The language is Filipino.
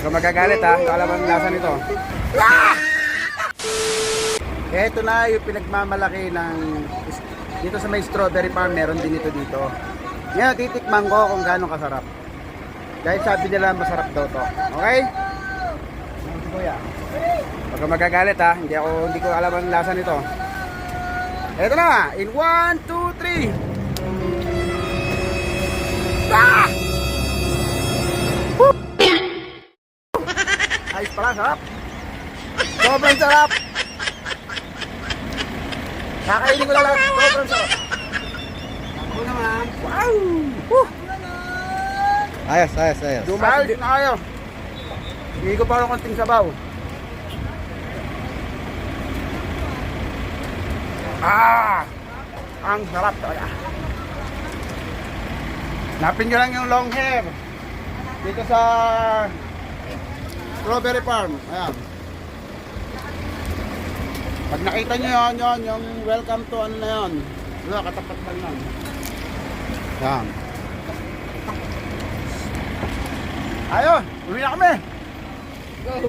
Huwag ka magagalit ha, ito alam ang lasa nito. Ito na yung pinagmamalaki ng dito sa may strawberry farm, meron din ito dito. Ngayon titikman ko kung gaano kasarap. Dahil sabi nila masarap daw to. Okay? Huwag ka magagalit ha, hindi ko alam ang lasa nito. Ito na, in 1, 2, 3. Ah! Woo! Ayos pala, sarap. Sobrang sarap. Kakainin ko lang lahat. Sobrang sarap. Ako naman. Wow! Woo! Ayos. Dumas din na kayo. Hindi ko parang konting sabaw. Ang sarap talaga. Napin nyo lang yung long hair dito sa strawberry farm. Ayan. Pag nakita nyo yun, yung welcome to ano na yun. Diba, katapat lang yan. Ayan. Ayun, uwi na kami.